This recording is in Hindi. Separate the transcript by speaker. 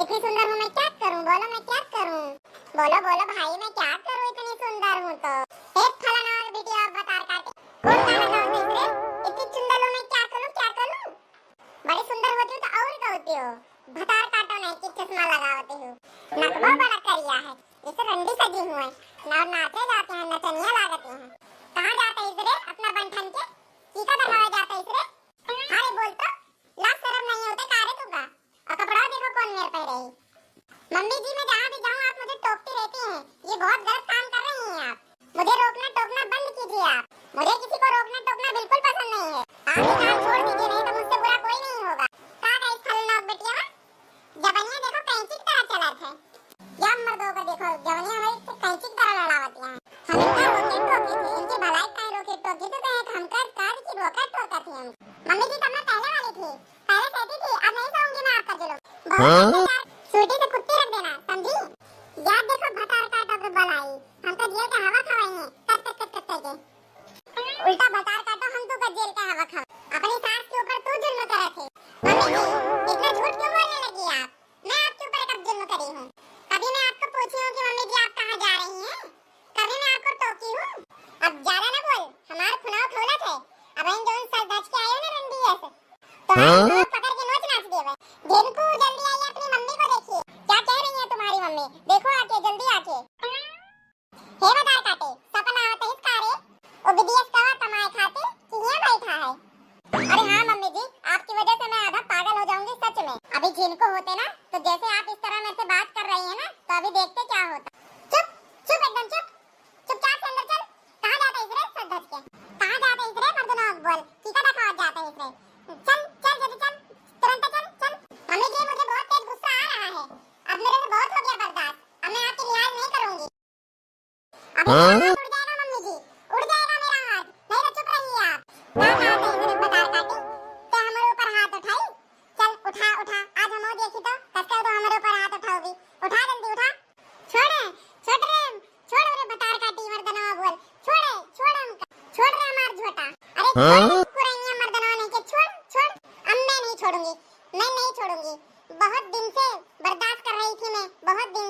Speaker 1: इतनी सुंदर हूँ मैं क्या करूँ? बोलो मैं क्या करूँ? बोलो बोलो भाई मैं क्या करूँ? इतनी सुंदर हूँ तो एक फलाना और वीडियो आप बता काटे कौन गाना गाओ दूसरे? इतनी सुंदर हूँ मैं क्या करूँ? क्या करूँ? बड़ी सुंदर होती हो तो और क्या होती हो? भतार काटो नहीं कि चश्मा लगावती हो, नकबा बड़ा करिया है, इसे रंडी सजी हुए ना नाचे जाते हैं, नचनिया लागते हैं। कहाँ जाते इसरे अपना बंठन के टीका दबावे जाते इसरे? हारे बोल तो लाज शर्म नहीं होता कारे तुगा? और कपड़ा देखो कौन मेरे पे रही। मम्मी जी मैं जहाँ भी जाऊँ आप मुझे टोकती रहती हैं, ये बहुत गलत काम कर रही हैं आप। मुझे रोकना टोकना बंद कीजिए आप। मुझे किसी को रोकना टोकना बिल्कुल पसंद नहीं है। आप ही काम छोड़ दीजिए नहीं तो मुझसे बुरा कोई नहीं होगा। कहाँ गई फलनौक बिटिया? जवनिया देखो कैंची की तरह चलत है। या मर्दों को देखो जवनिया हमारी कैंची की तरह लड़ावती हैं। हम इनका रोके टोके थे, इनकी भलाई का रोके टोके तो कहे हम कर काज की रोका टोका थी हम। मम्मी जी तब मैं पहले वाली थी, पहले कहती थी अब नहीं सहूंगी मैं आपका जुल्म। बहुत सूटी से कुत्ती रख देना समझी? याद देखो भतार काटो के बलाई हमको जेल का हवा खवाई है कट के उल्टा भतार काटो हम तो जेल का हवा खा अपनी सास के ऊपर तू जुल्म कर रखे। मम्मी जी इतना झूठ क्यों बोलने लगी आप? मैं आपके ऊपर कब जुल्म करी हूँ? कभी मैं आपको पूछी हूँ कि मम्मी जी आप कहाँ जा रही हैं? कभी मैं आपको टोकी हूँ? अब ज्यादा ना बोल, हमारा खुनाव खोलत है। अब इन जो सर दच के आए ना रंडी ऐसे तो पकड़ के नोच नाच देवे। जिनको जल्दी आइए अपनी मम्मी को देखिए क्या कह रही है तुम्हारी मम्मी, देखो आके जल्दी आके। हे बदार काटे सपना आवत है इसका रे ओ विदेश का कमाए खाते कि यहाँ बैठा है? अरे हाँ मम्मी जी आपकी वजह से मैं आधा पागल हो जाऊंगी सच में। अभी जिनको होते ना तो जैसे आप इस तरह मेरे से बात कर रही है ना तो अभी देखते क्या होता। चुप चुप एकदम चुप, चुपचाप से अंदर चल। कहाँ जाता इसरे सर धज के? कहाँ जाता इसरे मर्दनों बोल टीका दिखावा जाता इसरे? चल चल जल्दी चल, तुरंत चल चल। मम्मी जी मुझे बहुत तेज गुस्सा आ रहा है, अब मेरे से बहुत हो गया बर्दाश्त, अब मैं आपकी लिहाज नहीं करूंगी। अभी मेरा हाथ उड़ जाएगा मम्मी जी, उड़ जाएगा मेरा हाथ, नहीं तो चुप रहिए आप। ना हाथ है इधर बता काटी तो हमारे ऊपर हाथ उठाई। चल उठा उठा आज हम देखी तो कसकर तो हमारे ऊपर हाथ उठाओगी, उठा जल्दी उठा। छोड़ रे छोड़ रे बतार काटी मर्दनवा बोल छोड़ हमका छोड़ रे हमार झोटा। अरे कुरैया मर्दनवा नहीं के छोड़ छोड़। अब मैं नहीं छोड़ूंगी, मैं नहीं छोड़ूंगी। बहुत दिन से बर्दाश्त कर रही थी मैं, बहुत दिन